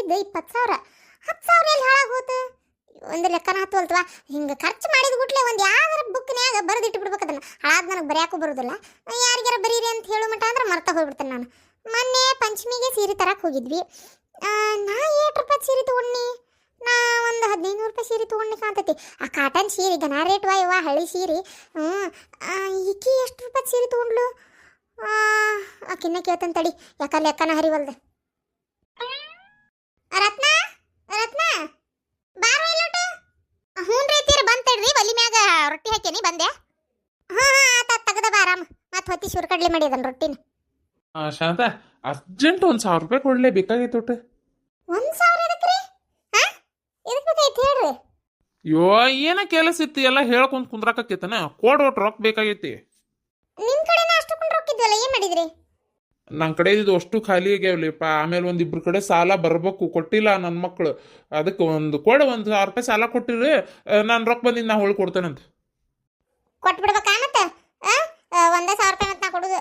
ಗಳಿಸಿದ್ದು 20,000. 10,000 ಎಲ್ಲಿ ಹಾಳಾಗಿ ಹೋತು? ಒಂದು ಲೆಕ್ಕನ ಹತ್ತುವಲ್ತವಾ. ಹಿಂಗೆ ಖರ್ಚು ಮಾಡಿದ ಗುಟ್ಲೆ ಒಂದು ಯಾವ್ದಾರ ಬುಕ್ನ್ಯಾಗ ಬರೆದಿಟ್ಟು ಬಿಡ್ಬೇಕು. ಅದನ್ನು ಹಾಳಾದ ನನಗೆ ಬರೆಯಾಕೂ ಬರೋದಿಲ್ಲ. ಯಾರಿಗಾರ ಬರೀರಿ ಅಂತ ಹೇಳೋ ಮಟ ಅಂದ್ರೆ ಮರ್ತಾ ಹೋಗ್ಬಿಡ್ತೇನೆ ನಾನು. ಮೊನ್ನೆ ಪಂಚಮಿಗೆ ಸೀರೆ ತರಕ್ಕೆ ಹೋಗಿದ್ವಿ. ನಾ 8 ರೂಪಾಯಿ ಸೀರೆ ತೊಗೊಂಡು ನಾ ಒಂದು 1500 ರೂಪಾಯಿ ಸೀರೆ ತೊಗೊಂಡು ಕಾಣ್ತೈತಿ. ಆ ಕಾಟನ್ ಸೀರೆ ಗನ ರೇಟ್ ಇವ ಹಳಿ ಸೀರೆ. ಈಕಿ ಎಷ್ಟು ರೂಪಾಯಿ ಸೀರೆ ತೊಗೊಂಡ್ಲು? ಆಕಿನ್ನ ಕೇಳ್ತಾನೆ ತಡಿ, ಯಾಕ ಲೆಕ್ಕನ ಹರಿವಲ್ದು. ರತ್ನ ರತ್ನ ಬಾರೋ ಇಲ್ಲೋಟ. ಹ್ಞೂ ರೀ ತೀರ ಬಂತಡ್ರಿ, ಒಲಿ ಮ್ಯಾಗ ರೊಟ್ಟಿ ಹಾಕೇನಿ ಬಂದೆ. ಹಾಂ ಆತ ತೆಗದ ಬಾರಾಮ. ಮತ್ತೆ ಹೊತ್ತಿ ಸುರ್ಕಡ್ಲಿ ಮಾಡಿ ಅದನ್ನ ರೊಟ್ಟಿನ. ಶಾಂತ, ಅರ್ಜೆಂಟ್ 1,000 ರೂಪಾಯಿ ಕೊಡ್ಲೇ ಬೇಕಾಗಿತ್ತು ಒಟ್ಟು. 1,000 ಎದಕ್ರಿ? ಎದಕ್ ಬೇಕಾಯ್ತು ಹೇಳ್ರಿ. ಯೋ ಏನ ಕೆಲಸ ಇತ್ತು, ಎಲ್ಲ ಹೇಳ್ಕೊಂಡ್ ಕುಂದ್ರಾಕತ್ತೇನ. ಕೋಡ್ ಒಟ್ಟು ರೊಕ್ಕ ಬೇಕಾಗೈತಿ. ನಿಮ್ ಕಡೆನ ಅಷ್ಟೊಂದು ರೊಕ್ಕ ಇದ್ವಲ್ಲ, ಏನ್ ಮಾಡಿದ್ರಿ? ನನ್ನ ಕಡೆ ಇದು ಅಷ್ಟು ಖಾಲಿ ಆಗ್ಯಾವಲಿಪ್ಪ. ಆಮೇಲೆ ಒಂದಿಬ್ರು ಕಡೆ ಸಾಲ ಬರ್ಬೇಕು, ಕೊಟ್ಟಿಲ್ಲ ನನ್ನ ಮಕ್ಕಳು. ಅದಕ್ಕೆ ಒಂದು 1,000 ರೂಪಾಯಿ ಸಾಲ ಕೊಟ್ಟಿರಿ, ನಾನು ರೊಕ್ಕ ಬಂದಿದ್ದು ನಾ ಹೊಳ್ ಕೊಡ್ತೇನಂತ. ಕೊಟ್ಬಿಡ್ಬೇಕಾ ಮತ್ತೆ? 1,000 ರೂಪಾಯಿ ಮತ್ತೆ ನಾ ಕೊಡುದು.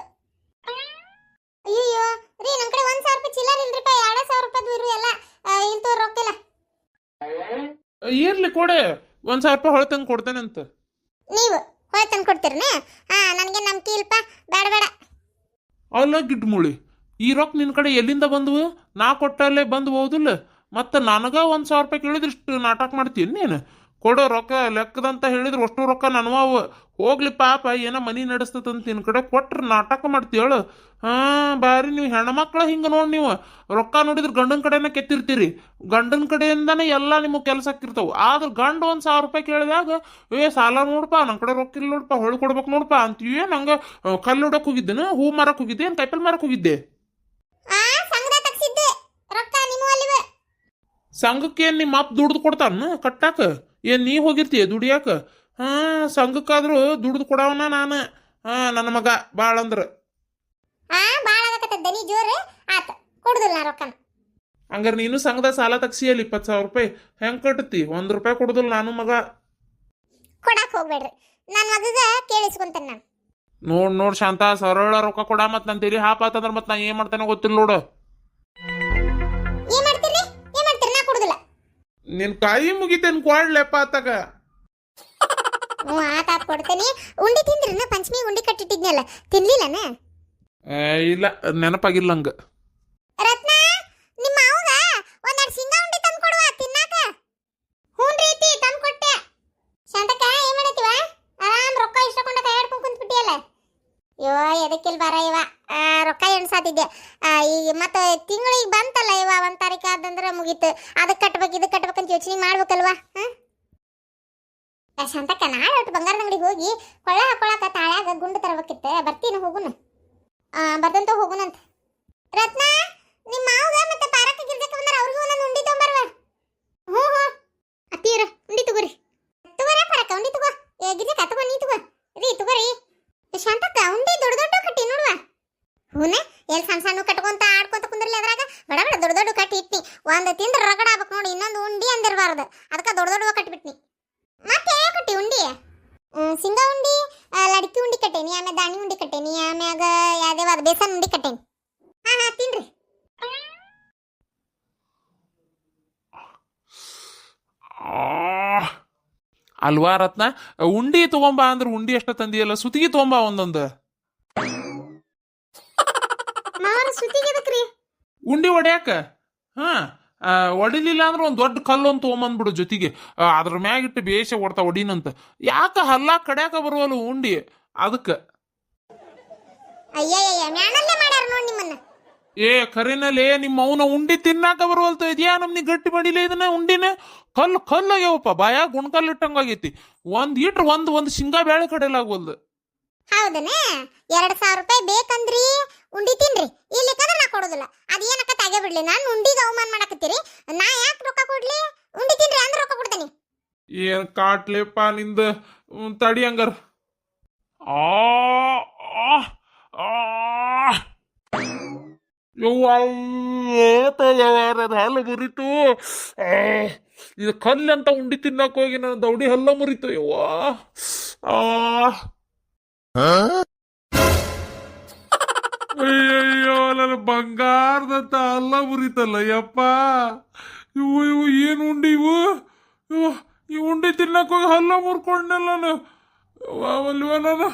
ಅಯ್ಯೋ ರೀ, ನನ್ನ ಕಡೆ 1,000 ರೂಪಾಯಿ ಚಿಲ್ಲರ್ ಇಲ್ರಿಪ್ಪ. 2,000 ರೂಪಾಯಿ ಇರು ಎಲ್ಲ ಇಂತೂ ರೊಕ್ಕ ಇಲ್ಲ. ಇರ್ಲಿ ಕೊಡೆ, 1,000 ರೂಪಾಯಿ ಹೊಳೆ ತಂದು ಕೊಡ್ತೇನಂತ. ನೀವು ಹೊಳೆ ತಂದು ಕೊಡ್ತೀರನ? ನನಗೆ ನಂಬಿಕೆ ಇಲ್ಪ, ಬೇಡ ಬೇಡ. ಅಲ್ಲ ಗಿಡ್ ಮುಳಿ, ಈ ರೊಕ್ಕ ನಿನ್ನ ಕಡೆ ಎಲ್ಲಿಂದ ಬಂದವು? ನಾ ಕೊಟ್ಟಲ್ಲೇ ಬಂದು ಹೋದಿಲ್ಲ. ಮತ್ತು ನನಗ 1,000 ರೂಪಾಯಿ ಕೇಳಿದ್ರೆ ಇಷ್ಟು ನಾಟಕ ಮಾಡ್ತೀನಿ ನೀನು? ಕೊಡೋ ರೊಕ್ಕ ಲೆಕ್ಕದಂತ ಹೇಳಿದ್ರೆ ಅಷ್ಟು ರೊಕ್ಕ ನನ್ವಾವು. ಹೋಗ್ಲಿ ಪಾಪ, ಏನೋ ಮನಿ ನಡೆಸ್ತದಂತ ನಿನ್ನ ಕಡೆ ಕೊಟ್ರೆ ನಾಟಕ ಮಾಡ್ತೀವಳು. ಬಾರಿ ನೀವು ಹೆಣ್ಮಕ್ಳು ಹಿಂಗೆ ನೋಡಿ. ನೀವು ರೊಕ್ಕ ನೋಡಿದ್ರೆ ಗಂಡನ ಕಡೆನ ಕೆತ್ತಿರ್ತೀರಿ. ಗಂಡನ ಕಡೆಯಿಂದನೇ ಎಲ್ಲ ನಿಮಗೆ ಕೆಲಸ ಹಾಕಿರ್ತಾವೆ. ಆದ್ರೆ ಗಂಡು 1,000 ರೂಪಾಯಿ ಕೇಳಿದಾಗ ಸಾಲ ನೋಡಪ್ಪ, ನನ್ನ ಕಡೆ ರೊಕ್ಕ ಇಲ್ಲ ನೋಡಪ್ಪ, ಹೊಳು ಕೊಡ್ಬೇಕು ನೋಡಪ್ಪ ಅಂತೀವಿ. ನಂಗೆ ಕಲ್ಲು ಹೊಡಕ್ಕೆ ಹೋಗಿದ್ದೇನೆ, ಹೂ ಮಾರಕ್ಕೆ ಹೋಗಿದ್ದೆ, ಏನು ಕೈಪಲ್ ಮಾರಕ್ಕೆ ಹೋಗಿದ್ದೆ. ಸಂಘಕ್ಕೆ ಏನು ನಿಮ್ಮ ಅಪ್ಪ ದುಡ್ದು ಕೊಡ್ತಾನ ಕಟ್ಟಾಕ? ಏನು ನೀ ಹೋಗಿರ್ತೀಯ ದುಡಿಯಾಕ? ಸಂಘಕ್ಕಾದ್ರೂ ದುಡ್ದು ಕೊಡವನ ನಾನು. ನನ್ನ ಮಗ ಭಾಳ ಅಂದ್ರೆ ಹಂಗಾರೆ ನೀನು ಸಂಘದ ಸಾಲ ತಗ್ಸಿಯಲ್ಲಿ 20,000 ರೂಪಾಯಿ ಹೆಂಗೆ ಕಟ್ತಿ? 1 ರೂಪಾಯಿ ಕೊಡುದಿಲ್ಲ ನಾನು ಮಗ. ಕೊಡಕ್ ಹೋಗ್ಬೇಡ್ರಿ, ನನ್ನ ಮಗಗ ಕೇಳಿಸ್ಕೊಂತೇನೆ ನಾನು. ನೋಡ್ ಶಾಂತ, ಸರಳ ರೊಕ್ಕ ಕೊಡ. ಮತ್ತೆ ನನ್ನ ತೆರಿ ಹಾಪ್ ಆತಂದ್ರೆ ಮತ್ತೆ ನಾ ಏನು ಮಾಡ್ತೇನೆ ಗೊತ್ತಿಲ್ಲ ನೋಡು. ಏನ್ ಮಾಡ್ತೀರಿ? ನಾ ಕೊಡುದಿಲ್ಲ. ನಿನ್ ಕಾಯಿ ಮುಗಿತೇನೆ ಕೊಡ್ಲೆಪ್ಪ ಆತಾಗ. ಆತ ಕೊಡ್ತೇನೆ. ಉಂಡಿ ತಿಂದ್ರಿ? ಪಂಚಮಿ ಉಂಡಿ ಕಟ್ಟಿಟ್ಟಿದ್ನಲ್ಲ, ತಿನ್ಲಿಲ್ಲನ? ಇಲ್ಲ, ನೆನಪಾಗಿಲ್ಲ ಹಂಗ. ರತ್ನ, ನಿಮ್ಮ ಮಾವಗ ಒಂದೆರಡು ಶೇಂಗಾ ಉಂಡಿ ತಂದು ಕೊಡುವ ತಿನ್ನಾಕ. ಹ್ಞೂ ರೀತಿ ತಂದು ಕೊಟ್ಟೆ. ಶಾಂತಕ್ಕ ಏನ್ ಮಾಡತ್ತೀವ? ಆರಾಮ್ ರೊಕ್ಕ ಇಷ್ಟಕೊಂಡ ಕೈ ಆಡ್ಕೊಂಡು ಕುಂತ್ಬಿಟ್ಟಿಯಲ್ಲ. ಯೋ ಎದಕ್ಕಿಲ್ ಬಾರ ಇವ, ರೊಕ್ಕ ಎಣ್ಸಾತಿದ್ದೆ. ಈಗ ಮತ್ತೆ ತಿಂಗಳಿಗೆ ಬಂತಲ್ಲ ಇವ, 1 ತಾರೀಕು ಆದಂದ್ರೆ ಮುಗೀತು. ಅದಕ್ಕೆ ಕಟ್ಬೇಕು ಇದಕ್ಕೆ ಕಟ್ಬೇಕಂತ ಯೋಚನೆ ಮಾಡ್ಬೇಕಲ್ವಾ? ಶಾಂತಕ್ಕ, ನಾಳೆ ಒಟ್ಟು ಬಂಗಾರದ ಅಂಗಡಿಗೆ ಹೋಗಿ ಕೊಳ್ಳ ಹಾಕೊಳಕ ತಾಳ್ಯಾಗ ಗುಂಡು ತರಬೇಕಿತ್ತು. ಬರ್ತೀನಿ, ಹೋಗುನ. ಬರ್ದಂತ ಹೋಗುನಂತ. ರತ್ನ, ನಿಮ್ಮ ಮಾವಗ ಮತ್ತೆ ಪಾರಕ್ಕೆ ಗಿರ್ಜಕ್ಕೆ ಬಂದಾರ, ಅವ್ರಿಗೂ ಒಂದೊಂದು ಉಂಡಿ ತೊಗೊಂಬರ್ವ. ಹ್ಞೂ ಅತ್ತೀರ ಉಂಡಿ ತಗೋರಿ. ತಗೋರ ಪಾರಕ್ಕ ಉಂಡಿ ತಗೋ. ಗಿರ್ಜಕ್ಕ ತಗೋ, ನೀ ತಗೋ ರೀ. ತಗೋರಿ ಶಾಂತಕ್ಕ, ಉಂಡಿ ದೊಡ್ಡ ದೊಡ್ಡ ಕಟ್ಟಿ ನೋಡುವ. ಹೂನ ಎಲ್ಲಿ ಸಣ್ಣ ಸಣ್ಣ ಕಟ್ಕೊಂತ ಆಡ್ಕೊಂತ ಕುಂದ್ರಲಿ. ಅದ್ರಾಗ ಬಡ ಬಡ ದೊಡ್ಡ ದೊಡ್ಡ ಕಟ್ಟಿ ಇಟ್ನಿ. ಒಂದು ತಿಂದ್ರೆ ರಗಡ ಆಗ್ಬೇಕು ನೋಡಿ, ಇನ್ನೊಂದು ಉಂಡಿ ಅಂದಿರಬಾರ್ದು. ಅದಕ್ಕೆ ದೊಡ್ಡ ದೊಡ್ಡ ಕಟ್ಟಿಬಿಟ್ನಿ. ಮತ್ತೆ ಯಾವ ಕಟ್ಟಿ ಉಂಡಿ? ಶೇಂಗಾ ಉಂಡಿ, ಲಡ್ಕಿ ಉಂಡಿ ಕಟ್ಟೇನಿ, ಆಮೇಲೆ ದಾಣಿ ಉಂಡಿ ಕಟ್ಟೇನಿ, ಆಮ್ಯಾಗ ಯಾವ್ದೇವ ಅದು ಬೇಸನ್ ಉಂಡಿ ಕಟ್ಟೇನಿ. ತಿನ್ರಿ. ಅಲ್ವಾ ರತ್ನ, ಉಂಡಿ ತಗೊಂಬ ಅಂದ್ರೆ ಉಂಡಿ ಎಷ್ಟ ತಂದಿಯಲ್ಲ, ಸುತ್ತಿಗೆ ತಗೊಂಬ ಒಂದೊಂದು. ಉಂಡಿ ಹೊಡ್ಯಾಕ ಹೊಡಿಲಿಲ್ಲ ಅಂದ್ರೆ ಒಂದು ದೊಡ್ಡ ಕಲ್ಲು ಅಂತ ತೊಗೊಂಬಂದ್ಬಿಡು ಜೊತೆಗೆ. ಅದ್ರ ಮ್ಯಾಗಿಟ್ಟು ಬೇಷ ಹೊಡ್ತಾ ಹೊಡಿನಂತ. ಯಾಕ ಹಲ್ಲ ಕಡ್ಯಾಕ ಬರುವಲ್ಲ ಉಂಡಿ, ಅದಕ್ಕೆ. ಕರಿನಲ್ಲಿ ನಿಮ್ಮ ಅವನ ಉಂಡಿ ತಿನ್ನಾಕ ಬರುವಲ್ತ ಇದ್ಯಾ? ನಮ್ನಿ ಗಟ್ಟಿ ಮಾಡಿಲ್ಲ ಇದನ್ನ ಉಂಡಿನ. ಕಲ್ಲು ಕಲ್ಲು ಆಗ್ಯಾವಪ್ಪ, ಬಾಯಾಗ ಗುಣ್ಕಲ್ಲು ಇಟ್ಟಂಗಾಗೈತಿ. ಒಂದ್ ಇಟ್ರ ಒಂದು ಶೇಂಗಾ ಬೇಳೆ ಕಡೆಯಲಾಗ್ವಲ್ದು. ಹೌದನ? 2,000 ರೂಪಾಯಿ ಬೇಕಂದ್ರಿ ಉಂಡಿ ತಿನ್ರಿ, ಇಲ್ಲಿಕಂದ್ರೆ ನಾ ಕೊಡೋದಿಲ್ಲ. ಅದೇನಕ್ಕ ತಾಗೆ ಬಿಡ್ಲಿ, ನಾನು ಉಂಡಿಗೆ ಅವಮಾನ ಮಾಡಕತ್ತೀರಿ. ನಾ ಯಾಕೆ ರೊಕ್ಕ ಕೊಡ್ಲಿ? ಉಂಡಿ ತಿನ್ರಿ ಅಂದ್ರೆ ರೊಕ್ಕ ಕೊಡ್ತೇನೆ. ಏನ್ ಕಾಟ್ಲೆಪ್ಪ ನಿಂದ, ತಡಿ ಹಂಗಾರ. ಹಲ್ಲ ಮುರಿತು. ಇದು ಕಲ್ಲಂತ ಉಂಡಿ ತಿನ್ನಕ್ ಹೋಗಿ ನನ್ನ ದೌಡಿ ಹಲ್ಲ ಮುರಿತು. ಯವ್ವಾ ಅಯ್ಯಯ್ಯೋ ನನ್ನ ಬಂಗಾರದಂತ ಅಲ್ಲ ಮುರಿತಲ್ಲ ಯಪ್ಪ. ಇವು ಏನು ಉಂಡಿ ಇವು? ಈ ಉಂಡಿ ತಿನ್ನಕ್ ಹೋಗಿ ಹಲ್ಲ ಮುರ್ಕೊಂಡಲ್ಲ ನಾನು. ನಾನು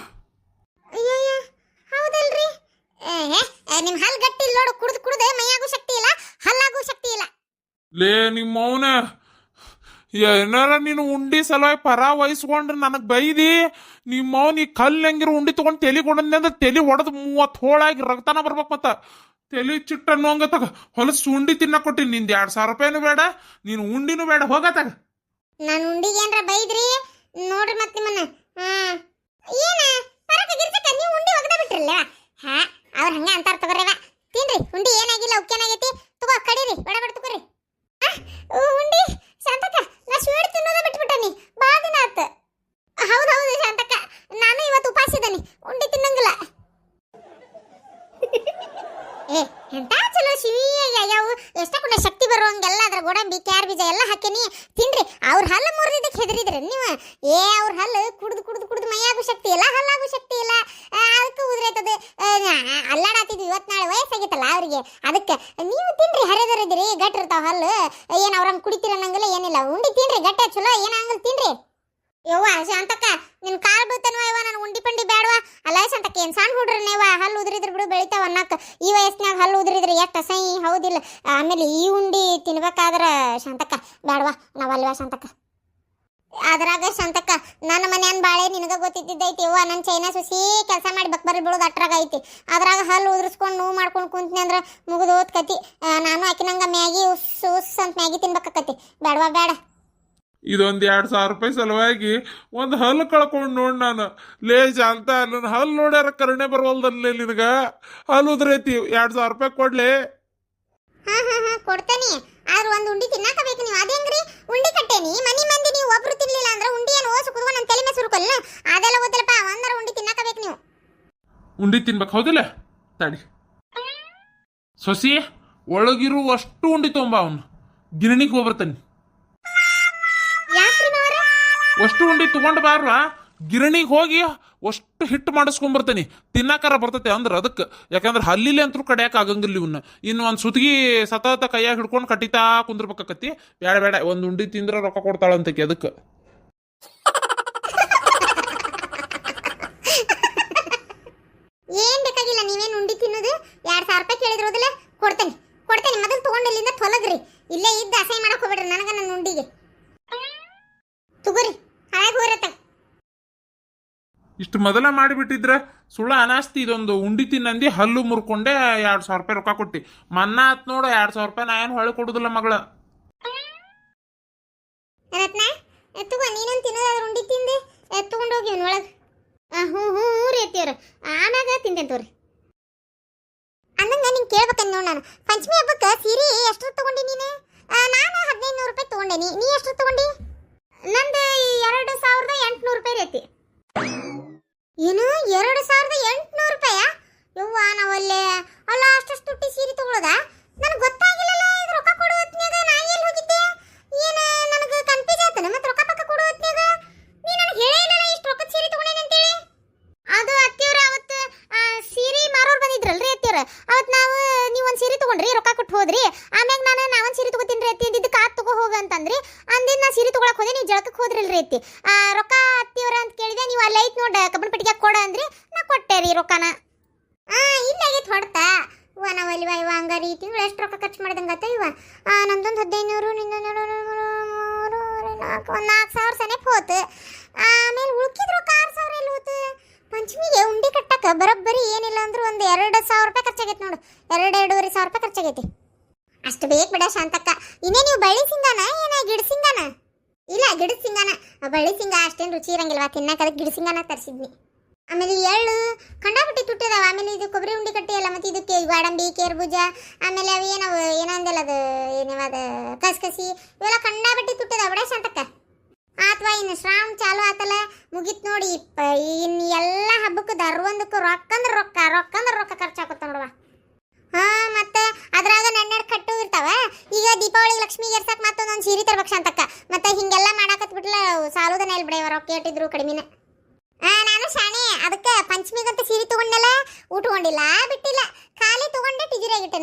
ಅಯ್ಯಯ್ಯ ಹೌದಲ್ರಿ. ನಿಮ್ ಹಲ್ ಗಟ್ಟಿ ಇಲ್ಲ ನೋಡು, ಕುಡ್ದು ಕುಡ್ದೆ ಮೈಯಾಗೂ ಶಕ್ತಿ ಇಲ್ಲ, ಹಲ್ಲಾಗೂ ಶಕ್ತಿ ಇಲ್ಲ. ಲೇ ನಿಮ್ಮ ಅವನ ಏನಾರ ನೀನು ಉಂಡಿ ಸಲುವಾಗಿ ಪರ ವಹಿಸ್ಕೊಂಡ್ರೆ ನನಗೆ ಬೈದಿ. ನಿಮ್ಮ ಅವನ್ ಈ ಕಲ್ಲು ಹೆಂಗಿರೋ ಉಂಡಿ ತಗೊಂಡು ತಲೆ ಕೊಡಂದೆ ಅಂದ್ರೆ ತಲೆ ಹೊಡೆದು 30 ಹೋಳಾಗಿ ರಕ್ತನ ಬರ್ಬೇಕು. ಮತ್ತ ತಲೆ ಚಿಟ್ಟ ಅನ್ನೋಂಗತ್ತಾಗ ಹೊಲಸು ಉಂಡಿ ತಿನ್ನಕ್ ಕೊಟ್ಟಿನಿ. ನಿಂದು 2,000 ರೂಪಾಯಿನೂ ಬೇಡ, ನೀನು ಉಂಡಿನೂ ಬೇಡ, ಹೋಗತ್ತಾಗ. ನಾನು ಉಂಡಿಗೆ ಏನ್ರ ಬೈದ್ರಿ ನೋಡ್ರಿ ಮತ್ತೆ ನಿಮ್ಮನ್ನ. ಏನ ಪರಕ ಗಿರ್ಸಕ ನೀವು ಉಂಡಿ ಒಗದ ಬಿಟ್ರಲ್ಲ. ಅವ್ರ ಹಂಗ ಅಂತಾರ ತಗೋರವ. ತಿನ್ರಿ ಉಂಡಿ, ಏನಾಗಿಲ್ಲ, ಉಕ್ಕೇನಾಗೈತಿ, ತಗೋ ಕಡೀರಿ, ಬಡ ಬಡ ತಗೋರಿ. ಉಂಡಿ ಶಾಂತಕ್ಕ, ನಾ ಸ್ವೀಟ್ ತಿನ್ನೋದ ಬಿಟ್ಬಿಟ್ಟನಿ, ಭಾಳ ದಿನ ಆತ. ಹೌದೌದು ಶಾಂತಕ್ಕ, ನಾನು ಇವತ್ತು ಉಪವಾಸಿದ್ದೀನಿ, ಉಂಡಿ ತಿನ್ನಂಗಿಲ್ಲ. ಎಂತ ಚಲೋ ಶಿವಿಯಾಗಿ ಆಗ್ಯಾವು, ಎಷ್ಟಕೊಂಡ ಶಕ್ತಿ ಬರುವಂಗೆಲ್ಲ ಅದ್ರ ಗೋಡಂಬಿ ಕ್ಯಾರ್ ಬೀಜ ಎಲ್ಲ ಹಾಕೇನಿ, ತಿನ್ರಿ. ಅವ್ರ ಹಲ್ಲು ಮುರಿದಕ್ಕೆ ಹೆದರಿದ್ರಿ ನೀವು. ಅವ್ರ ಹಲ್ಲು ಕುಡ್ದು ಕುಡ್ದು ಕುಡ್ದು ಮೈಯಾಗೂ ಶಕ್ತಿ ಇಲ್ಲ, ಹಲ್ಲಾಗೂ ಶಕ್ತಿ ಇಲ್ಲ, ಅದಕ್ಕೆ ಉದ್ರೈತದ. ಅಲ್ಲಾಡತ್ತಿದ್ವಿ ಇವತ್ತು ನಾಳೆ ವಯಸ್ಸಾಗಿತ್ತಲ್ಲ ಅವ್ರಿಗೆ, ಅದಕ್ಕೆ ನೀವು ತಿನ್ರಿ, ಹರಿದರಿದ್ರಿ, ಗಟ್ಟಿ ಇರ್ತಾವ ಹಲ್ಲು. ಏನು ಅವ್ರಂಗೆ ಕುಡಿತೀರ ಅನ್ನಂಗಿಲ್ಲ, ಏನಿಲ್ಲ, ಉಂಡಿ ತಿನ್ರಿ, ಗಟ್ಟೆ ಚಲೋ ಏನಾಗಲ್ಲ, ತಿನ್ರಿ. ಯವ್ವ ಶಾಂತಕ್ಕ, ನಿನ್ ಕಾಲ್ ಬೀಳ್ತಾನವ ಯವ್ವ, ನಾನು ಉಂಡಿ ಪಂಡಿ ಬೇಡವಾ. ಅಲ್ಲ ಶಾಂತಕ್ಕ, ಏನ್ ಸಣ್ಣ ಹುಡ್ರಿ ನೀವ, ಹಲ್ಲು ಉದ್ರಿದ್ರ ಬಿಡು ಬೆಳಿತಾವ ಅನ್ನಕ್ಕ. ಈ ವಯಸ್ಸಿನಾಗ ಹಲ್ಲು ಉದ್ರಿದ್ರೆ ಎಷ್ಟು ಅಸಹ್ಯ, ಹೌದಿಲ್ಲ? ಆಮೇಲೆ ಈ ಉಂಡಿ ತಿನ್ಬೇಕಾದ್ರ ಶಾಂತಕ್ಕ ಬೇಡವಾ, ನಾವಲ್ವಾ ಶಾಂತಕ್ಕ. ಅದ್ರಾಗ ಶಾಂತಕ್ಕ, ನನ್ನ ಮನ್ಯಾನ್ ಬಾಳೆ ನಿನಗ ಗೊತ್ತಿದ್ದೈತಿ ಯವ್ವ. ನನ್ನ ಚೈನಾ ಸುಸಿ ಕೆಲಸ ಮಾಡಿ ಬಕ್ಬರಿ ಬೀಳೋದು ಅಟ್ರಾಗ ಐತಿ. ಅದ್ರಾಗ ಹಲ್ಲು ಉದ್ರಿಸ್ಕೊಂಡು ನೋವು ಮಾಡ್ಕೊಂಡು ಕುಂತ್ನಿ ಅಂದ್ರೆ ಮುಗಿದೋದ್ ಕತಿ. ನಾನು ಆಕಿನಂಗ ಮ್ಯಾಗಿ ಉಸ್ ಅಂತ ಮ್ಯಾಗಿ ತಿನ್ಬೇಕಾಕತಿ, ಬೇಡವಾ ಬೇಡ. ಇದೊಂದು 2,000 ರೂಪಾಯಿ ಸಲುವಾಗಿ ಒಂದು ಹಲ್ಲು ಕಳ್ಕೊಂಡು ನೋಡಿ ನಾನು. ಲೇ ಶಾಂತ, ನನ್ನ ಹಲ್ಲು ನೋಡ್ಯಾರ ಕರುಣೆ ಬರವಲ್ದಲ್ಲೇ ನಿನಗ. ಹಲ್ಲು ಉದ್ರೈತಿ, 2,000 ರೂಪಾಯಿ ಕೊಡ್ಲಿ. ಹಾ ಕೊಡ್ತೇನಿ, ಆದ್ರೆ ಒಂದು ಉಂಡಿ ತಿನ್ನಾಕ ಬೇಕು ನೀವು. ಅದೇಂಗ್ರಿ ಉಂಡಿ ಕಟ್ಟೇನಿ, ಮನಿ ಮಂದಿ ನೀವು ಒಬ್ರು ತಿನ್ಲಿಲ್ಲ ಅಂದ್ರೆ ಉಂಡಿ ಏನು ಓಸು ಕುದ್ವ ನನ್ನ ತಲೆ ಮೇಲೆ ಸುರುಕಲ್ಲ. ಅದೆಲ್ಲ ಗೊತ್ತಿಲ್ಲಪ್ಪ, ಒಂದರ ಉಂಡಿ ತಿನ್ನಾಕ ಬೇಕು ನೀವು. ಉಂಡಿ ತಿನ್ಬೇಕು ಹೌದಿಲ್ಲ? ತಡಿ ಸೊಸಿ, ಒಳಗಿರು ಅಷ್ಟು ಉಂಡಿ ತೊಂಬ, ಅವನು ಗಿರಣಿಗೆ ಹೋಗ್ಬರ್ತಾನೆ. ಯಾಕ್ರಿ ಮಾವರ? ಅಷ್ಟು ಉಂಡಿ ತಗೊಂಡು ಬಾರ್ವಾ, ಗಿರಣಿಗೆ ಹೋಗಿ ಅಷ್ಟು ಹಿಟ್ಟು ಮಾಡಿಸ್ಕೊಂಬರ್ತಾನೆ. ತಿನ್ನಾಕಾರ ಬರ್ತೈತೆ ಅಂದ್ರೆ ಅದಕ್ಕೆ. ಯಾಕಂದ್ರೆ ಹಲ್ಲಿಲಿ ಅಂತೂ ಕಡಿಯಾಕ ಆಗಂಗಿಲ್ಲ ಇವನ್ನ. ಇನ್ನು ಒಂದು ಸುತ್ತಿಗೆ ಸತತ ಕೈಯಾಗ ಹಿಡ್ಕೊಂಡು ಕಟ್ಟಿತಾ ಕುಂದ್ರಬೇಕಾಕತಿ. ಬೇಡ ಬೇಡ, ಒಂದು ಉಂಡಿ ತಿಂದ್ರೆ ರೊಕ್ಕ ಕೊಡ್ತಾಳಂತಕಿ ಅದಕ್ಕೆ. ಏನ್ ಬೇಕಾಗಿಲ್ಲ, ನೀವೇನು ಉಂಡಿ ತಿನ್ನೋದು 2,000 ರೂಪಾಯಿ ಕೇಳಿದ್ರೋದಿಲ್ಲ, ಕೊಡ್ತೇನೆ ಕೊಡ್ತೇನೆ. ಮೊದಲು ತಗೊಂಡು ಇಲ್ಲಿಂದ ತೊಲಗ್ರಿ, ಇಲ್ಲೇ ಇದ್ದು ಅಸಹ್ಯ ಮಾಡಕ್ ಹೋಗ್ಬೇಡ್ರಿ ನನಗ ನನ್ನ ಉಂಡಿಗೆ. ತಗೋರಿ, ಹಾಳಾಗಿ ಹೋಗ್ರತ್ತ. ಇಷ್ಟು ಮೊದಲ ಮಾಡಿಬಿಟ್ಟಿದ್ರೆ ಸುಳ್ಳ ಅನಾಸ್ತಿ. ಇದೊಂದು ಉಂಡಿ ತಿನ್ನಂದಿ ಹಲ್ಲು ಮುರ್ಕೊಂಡೆ 2,000 ರೂಪಾಯಿ ರೊಕ್ಕ ಕೊಟ್ಟಿ. ಮನ್ನ ಆತ್ ನೋಡು, 2,000 ರೂಪಾಯಿ ನಾ ಏನು ಹೊಳೆ ಕೊಡುದಿಲ್ಲ ಮಗಳ. ರತ್ನ ತಗೋ, ನೀನೊಂದು ತಿನ್ನೋದಾದ್ರೆ ಉಂಡಿ ತಿಂದು ತಗೊಂಡು ಹೋಗಿ ಒಳಗೆ. ಹ್ಞೂ ರೀ ಅತ್ತಿಯವ್ರ, ಆಮ್ಯಾಗ ತಿಂತೇನೆ ತೋರಿ. ಅಂದಂಗ ನಿಂಗೆ ಕೇಳ್ಬೇಕಂದ್ ನೋಡಿ, ನಾನು ಪಂಚಮಿ ಹಬ್ಬಕ್ಕೆ ಸೀರೆ ಎಷ್ಟು ತಗೊಂಡಿ ನೀನು? ನಾನು 1,500 ರೂಪಾಯಿ ತಗೊಂಡೇನಿ, ನೀ ಎಷ್ಟು ತಗೊಂಡಿ? ನಂದು 2,800 ರೂಪಾಯಿ ರೀತಿ. ಏನು 2,800 ರೂಪಾಯ? ಯವ್ವ, ನಾವಲ್ಲೇ ಅಲ್ಲ ಅಷ್ಟು ತುಟ್ಟಿ ಸೀರೆ ತಗೊಳ್ಳೋದ? ನನಗೆ ಗೊತ್ತಾಗಿಲ್ಲಲ್ಲ. ಇದು ರೊಕ್ಕ ಕೊಡೋ ಹೊತ್ನ್ಯಾಗ ನಾ ಎಲ್ಲಿ ಹೋಗಿದ್ದೆ? ಏನು ನನಗೆ ಕನ್ಫ್ಯೂಸ್ ಆಯ್ತಾನ. ಮತ್ತೆ ರೊಕ್ಕ ಪಕ್ಕ ಕೊಡೋ ಹೊತ್ನ್ಯಾಗ ನೀ ನನಗೆ ಹೇಳೇ ಇಲ್ಲಲ್ಲ ಇಷ್ಟು ರೊಕ್ಕದ ಸೀರೆ ತಗೊಂಡೇನೆ ಅಂತೇಳಿ. ಅದು ಅತ್ತಿಯವ್ರ ಅವತ್ತು ಸೀರೆ ಮಾರೋರು ಬಂದಿದ್ರಲ್ರಿ ಅತ್ತಿಯವ್ರ, ಅವತ್ತು ನೀವು ಒಂದು ಸೀರೆ ತಗೊಂಡ್ರಿ, ರೊಕ್ಕ ಕೊಟ್ಟು ಹೋದ್ರಿ. ಆಮ್ಯಾಗ ನಾವೊಂದು ಸೀರೆ ತಗೋತೀನಿ ಅತ್ತಿ ಅಂದಿದ್ದು, ಕಾತ್ ತಗೋ ಹೋಗ ಅಂತಂದ್ರಿ. ಅಂದಿದ್ದು ನಾ ಸೀರೆ ತಗೊಳಕ್ ಹೋದೆ, ನೀವು ಜಳಕಕ್ಕೆ ಹೋದ್ರಲ್ರಿ ಅತ್ತಿ. ರೊಕ್ಕ ಅತ್ತಿಯವ್ರ ಅಂತ ಕೇಳಿದೆ, ನೀವು ಅಲ್ಲಿ ಐತ್ ನೋಡ ಕಬ್ಬನ್ ಪೆಟ್ಟಿಗೆ ಕೊಡ ಅಂದ್ರಿ, ನಾ ಕೊಟ್ಟೆ ರೀ ರೊಕ್ಕನ. ಇಲ್ಲಾಗೈತೆ ಹೊಡ್ತಾ ಇವ. ನಾವಲ್ಲಿ ಇವ ಹಂಗಾರಿ ಈ ತಿಂಗಳು ಎಷ್ಟು ರೊಕ್ಕ ಖರ್ಚು ಮಾಡ್ದಂಗತ್ತ ಇವ. ನಮ್ದೊಂದು 1,500, ನಿಂದೊಂದು 4,000 ಸನೇಪ್ ಹೋತು. ಆಮೇಲೆ ಉಳ್ಕಿದ ರೊಕ್ಕ 6,000 ಎಲ್ಲಿ ಹೋತು? ಪಂಚಮಿಗೆ ಉಂಡಿ ಕಟ್ಟಕ್ಕೆ ಬರೋಬ್ಬರಿ ಏನಿಲ್ಲ ಅಂದ್ರೂ ಒಂದು 2,000 ರೂಪಾಯಿ ಖರ್ಚಾಗೈತೆ ನೋಡು. 2,500 ರೂಪಾಯಿ ಖರ್ಚಾಗೈತಿ. ಅಷ್ಟು ಬೇಕು ಬಿಡ ಶಾಂತಕ್ಕ. ಇನ್ನೇ ನೀವು ಬಳ್ಳಿ ಸಿಂಗಾನ ಏನ ಗಿಡ ಸಿಂಗಾನ? ಇಲ್ಲ, ಗಿಡದ ಸಿಂಗಾನ. ಬಳ್ಳಿ ಸಿಂಗ ಅಷ್ಟೇನು ರುಚಿ ಇರಂಗಿಲ್ವಾ ತಿನ್ನಕ್ಕೆ, ಅದಕ್ಕೆ ಗಿಡ ಸಿಂಗಾನ ತರಿಸಿದ್ವಿ. ಆಮೇಲೆ ಎಳ್ಳು ಕಂಡಾಪಟ್ಟಿ ತುಟ್ಟಿದಾವ. ಆಮೇಲೆ ಇದು ಕೊಬ್ಬರಿ ಉಂಡಿ ಕಟ್ಟಿ ಅಲ್ಲ, ಮತ್ತು ಇದಕ್ಕೆ ಗೋಡಂಬಿ ಕೇರ್ಬೂಜ, ಆಮೇಲೆ ಅವು ಏನಂದಲ್ಲ ಅದು ಏನದ ಕಸಕಸಿ, ಇವೆಲ್ಲ ಕಂಡಾಪಟ್ಟಿ ತುಟ್ಟಿದಾವ ಬಿಡ ಶಾಂತಕ್ಕ. ಅಥವಾ ಇನ್ನು ಶ್ರಾವಣ ಚಾಲು ಆತಲ್ಲ, ಮುಗಿತ್ ನೋಡಿ. ಇನ್ನು ಎಲ್ಲ ಹಬ್ಬಕ್ಕೂ ದರ್ವೊಂದಕ್ಕೂ ರೊಕ್ಕಂದ್ರೆ ರೊಕ್ಕ ಖರ್ಚಾಕತ್ತ ನೋಡುವ. ಮತ್ತೆ ಅದ್ರಾಗ ನೆನ್ನೆರಡು ಕಟ್ಟು ಇರ್ತಾವ. ಈಗ ದೀಪಾವಳಿ ಲಕ್ಷ್ಮಿಗೆ ಎರ್ಸಕ್ ಮತ್ತೊಂದೊಂದು ಸೀರೆ ತರ್ಬೇಕು ಶಾಂತಕ್ಕ. ಮತ್ತೆ ಹಿಂಗೆಲ್ಲ ಮಾಡಾಕತ್ ಬಿಟ್ಲ ಸಾಲುದನ್ನ ಎಲ್ಲಿ ಬಿಡ, ರೊಕ್ಕ ಇಟ್ಟಿದ್ರು ಕಡಿಮೆನ. ನಾನು ಶಾಣೆ, ಅದಕ್ಕೆ ಪಂಚಮಿಗಂತ ಸೀರೆ ತಗೊಂಡೆಲ್ಲ, ಉಟ್ಕೊಂಡಿಲ್ಲ ಬಿಟ್ಟಿಲ್ಲ.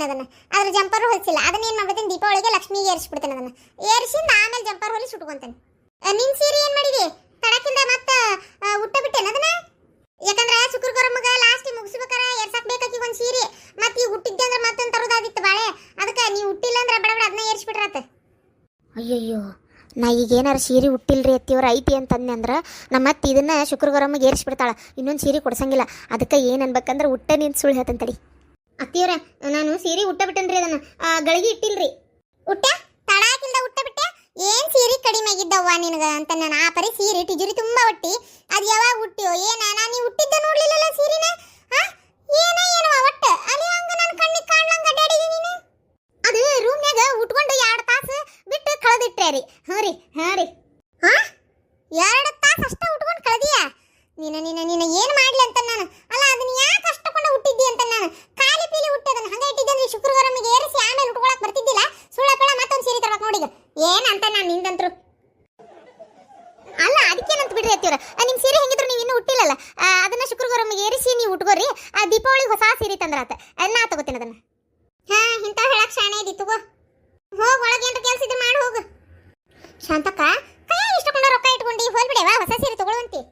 ಹೊಲ್ಸಿನ ಅದನ್ನ ಅದ್ರ ಜಂಪರ್ ಹೊಲ್ಸಿಲ್ಲ ಅದನ್ನ ಏನ್ ಮಾಡ್ಬಿಡ್ತೀನಿ ದೀಪಾವಳಿಗೆ ಲಕ್ಷ್ಮಿಗೆ ಏರಿಸ್ಬಿಡ್ತೇನೆ ಅದನ್ನ ಏರಿಸಿಂದ ಆಮೇಲೆ ಜಂಪರ್ ಹೊಲಿಸಿ ಉಟ್ಕೊಂತೇನೆ ನಿನ್ ಸೀರೆ ಏನ್ ಮಾಡಿದಿ ತಡಕಿಂದ ಮತ್ತ ಉಟ್ಟ ಬಿಟ್ಟೇನ ಅದನ್ನ ಯಾಕಂದ್ರೆ ಶುಕ್ರವಾರಮ್ಮಗ ಲಾಸ್ಟ್ ಮುಗಿಸ್ಬೇಕಾರ ಏರ್ಸಾಕ್ ಬೇಕಾಕಿ ಒಂದ್ ಸೀರೆ ಮತ್ ಈ ಹುಟ್ಟಿದ್ದೆ ಅಂದ್ರೆ ಮತ್ತೊಂದ್ ತರೋದಾದಿತ್ತು ಬಾಳೆ ಅದಕ್ಕೆ ನೀ ಹುಟ್ಟಿಲ್ಲ ಅಂದ್ರೆ ಬಡ ಬಡ ಅದನ್ನ ಏರಿಸ್ಬಿಟ್ರಾತ ಅಯ್ಯಯ್ಯೋ ನಾ ಈಗ ಏನಾರ ಸೀರೆ ಹುಟ್ಟಿಲ್ರಿ ಅತ್ತಿಯವ್ರ ಐತಿ ಅಂತಂದೆ ಅಂದ್ರೆ ನಮ್ಮ ಅತ್ತಿ ಇದನ್ನ ಶುಕ್ರವಾರಮ್ಮಗೆ ಏರಿಸ್ಬಿಡ್ತಾಳ ಇನ್ನೊಂದು ಸೀರೆ ಕೊಡ್ಸಂಗಿಲ್ಲ ಅದಕ್ಕೆ ಏನು ಅನ್ಬೇಕಂದ್ರೆ ಉಟ್ಟ ನಿಂತು ಸುಳ್ಳು ಹೇಳ್ತಂತಡಿ ಅತ್ತಿಯವ್ರ ನಾನು ಸೀರೆ ಉಟ್ಟ ಬಿಟ್ಟನ್ರಿ ಅದನ್ನ ಗಳಿಗೆ ಇಟ್ಟಿಲ್ರಿ ಉಟ್ಟ ತಡಾಕಿಂದ ಉಟ್ಟ ಬಿಟ್ಟೆ ಏನ್ ಸೀರೆ ಕಡಿಮೆ ಆಗಿದ್ದವ್ವ ನಿನಗ ಅಂತ ನಾನು ಆ ಪರಿ ಸೀರೆ ಟಿಜುರಿ ತುಂಬಾ ಒಟ್ಟಿ ಅದು ಯಾವಾಗ ಹುಟ್ಟಿಯೋ ಏನ ನಾನು ಹುಟ್ಟಿದ್ದ ನೋಡ್ಲಿಲ್ಲಲ್ಲ ಸೀರೆನ ಏನೋ ಒಟ್ಟ ಅಲ್ಲಿ ಹಂಗ ನನ್ನ ಕಣ್ಣಿಗೆ ಕಾಣ್ಲಂಗ ಅಡ್ಡಾಡಿದಿ ನೀನು ಅದು ರೂಮ್ನ್ಯಾಗ ಉಟ್ಕೊಂಡು 2 ತಾಸು ಬಿಟ್ಟು ಕಳೆದಿಟ್ಟೆ ರೀ ಹಾ ರೀ 2 ತಾಸು ಅಷ್ಟ ಉಟ್ಕೊಂಡು ಕಳೆದಿಯ ನೀನ ಏನ್ ಮಾಡ್ಲಿ ಅಂತ ನಾನು ಅಲ್ಲ ಅದನ್ನ ಯಾಕೆ ಅಷ್ಟಕೊಂಡ ಹುಟ್ಟಿದ್ದಿ ಅಂತ ನಾನು ಖಾಲಿ ಪೀಲಿ ಹುಟ್ಟದನ್ನ ಹಂಗ ಇಟ್ಟಿದ್ದಂದ್ರೆ ಶುಕ್ರವಾರಮ್ಮಗೆ ಏರಿಸಿ ಆಮೇಲೆ ಉಟ್ಕೊಳಕ್ ಬರ್ತಿದ್ದಿಲ್ಲ ಸುಳ್ಳಪಳ ಮತ್ತೊಂದು ಸೀರೆ ತರಬೇಕು ನೋಡಿಗ ಏನ್ ಅಂತ ನಾನು ನಿಂದಂತ್ರು ಅಲ್ಲ ಅದಕ್ಕೇನಂತ ಬಿಡ್ರಿ ಅತ್ತಿಯವ್ರ ನಿಮ್ ಸೀರೆ ಹೆಂಗಿದ್ರು ನೀವು ಇನ್ನೂ ಹುಟ್ಟಿಲ್ಲಲ್ಲ ಅದನ್ನ ಶುಕ್ರವಾರಮ್ಮಗೆ ಏರಿಸಿ ನೀವು ಉಟ್ಕೋರಿ ದೀಪಾವಳಿ ಹೊಸ ಸೀರೆ ತಂದ್ರಾತ ನಾ ತಗೋತೀನಿ ಅದನ್ನ ಇಂತ ಹೇಳಕ್ ಶಾಣೆ ಇದಿ ತಗೋ ಹೋಗ್ ಒಳಗೆ ಏನ್ರ ಕೆಲಸ ಇದ್ರೆ ಮಾಡಿ ಹೋಗು ಶಾಂತಕ್ಕ ಕೈ ಇಷ್ಟಕೊಂಡ ರೊಕ್ಕ ಇಟ್ಕೊಂಡು ಹೋಲ್ಬಿಡೆವಾ ಹೊಸ ಸೀರೆ ತಗೊಳ್ಳುವಂತಿ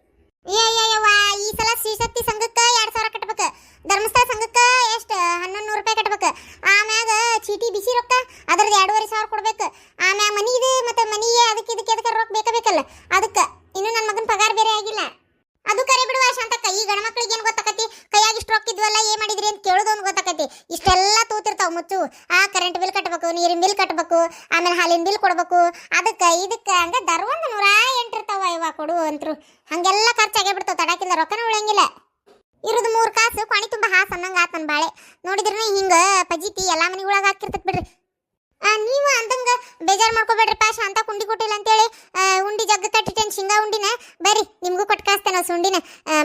ಏಯ್ಯವ್ವ ಈ ಸಲ ಶ್ರೀ ಶಕ್ತಿ ಸಂಘಕ್ಕೆ 2000 ಕಟ್ಬೇಕು ಧರ್ಮಸ್ಥಳ ಸಂಘಕ್ಕೆ ಎಷ್ಟು 1100 ರೂಪಾಯಿ ಕಟ್ಬೇಕು ಆಮ್ಯಾಗ ಚೀಟಿ ಬಿಸಿ ರೊಕ್ಕ ಅದ್ರದ್ದು 2500 ಕೊಡ್ಬೇಕು ಆಮ್ಯಾಗ ಮನಿದು ಮತ್ತೆ ಮನಿಗೆ ಅದಕ್ಕೆ ರೊಕ್ಕ ಬೇಕಲ್ಲ ಅದಕ್ಕೆ ಇನ್ನು ನನ್ನ ಮಗನ ಪಗಾರ ಬೇರೆ ಆಗಿಲ್ಲ ಅದು ಕರೆ ಬಿಡುವ ಶಾಂತಕ್ಕ ಈ ಗಣ ಮಕ್ಕಳಿಗೆ ಏನು ಗೊತ್ತಾಕತಿ ಕೈಯಾಗಿ ಇಷ್ಟು ರೊಕ್ಕ ಇದ್ವಲ್ಲ ಏನ್ ಮಾಡಿದ್ರಿ ಅಂತ ಕೇಳೋದೊಂದು ಗೊತ್ತಾಕತಿ ಇಷ್ಟೆಲ್ಲ ತೂತಿರ್ತಾವ ಮುಚ್ಚು ಕರೆಂಟ್ ಬಿಲ್ ಕಟ್ಟಬೇಕು ನೀರಿನ ಬಿಲ್ ಕಟ್ಟಬೇಕು ಆಮೇಲೆ ಹಾಲಿನ ಬಿಲ್ ಕೊಡ್ಬೇಕು ಇದಕ್ಕೆ ಹಂಗ ದರ್ವಂದು 108 ಇರ್ತಾವ ಇವ ಕೊಡು ಅಂತರು ಹಂಗೆಲ್ಲ ಖರ್ಚಾಗೇ ಬಿಡ್ತಾವ ತಡಾಕಿಲ್ಲ ರೊಕ್ಕನ ಉಳಂಗಿಲ್ಲ ಇರೋದು 3 ಕಾಸು ಕೊಣಿ ತುಂಬ ಹಾಸ್ ಅನ್ನಂಗ ಆತ ನನ್ನ ಬಾಳೆ ನೋಡಿದ್ರಿ ಹಿಂಗ ಪಜಿತಿ ಎಲ್ಲಾ ಮನಿಗೊಳಗ ಹಾಕಿರ್ತತ್ ಬಿಡ್ರಿ ನೀವು ಅಂದಂಗ ಬೇಜಾರು ಮಾಡ್ಕೋಬೇಡ್ರಿಪ್ಪ ಶಾಂತ ಕುಂಡಿ ಕೊಟ್ಟಿಲ್ಲ ಅಂತೇಳಿ ಉಂಡಿ ಜಗ್ಗ ಕಟ್ಟಿಟ್ಟೇನು ಶೇಂಗಾ ಉಂಡಿನ ಬರ್ರಿ ನಿಮಗೂ ಕೊಟ್ಟು ಕಾಸ್ತೇನೆ ಸುಂಡಿನ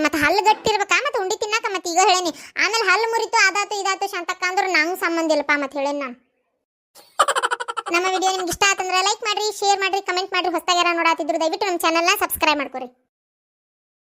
ಮತ್ತೆ ಹಲ್ಲು ಗಟ್ಟಿರ್ಬೇಕಾ ಮತ್ತೆ ಉಂಡಿ ತಿನ್ನಾಕ ಮತ್ತೆ ಈಗ ಹೇಳೇನಿ ಆಮೇಲೆ ಹಲ್ಲು ಮುರಿತು ಅದಾತು ಇದಾತು ಶಾಂತಕ್ಕ ಅಂದ್ರೆ ನಂಗೆ ಸಂಬಂಧ ಇಲ್ಲಪ್ಪ ಮತ್ತೆ ಹೇಳೇನಿ ನಾನು ನಮ್ಮ ವಿಡಿಯೋ ನಿಮ್ಗೆ ಇಷ್ಟ ಆತಂದ್ರೆ ಲೈಕ್ ಮಾಡ್ರಿ ಶೇರ್ ಮಾಡ್ರಿ ಕಮೆಂಟ್ ಮಾಡ್ರಿ ಹೊಸದಾಗ್ಯಾರ ನೋಡಾತಿದ್ರು ದಯವಿಟ್ಟು ನಮ್ಮ ಚಾನಲ್ನ ಸಬ್ಸ್ಕ್ರೈಬ್ ಮಾಡ್ಕೊರಿ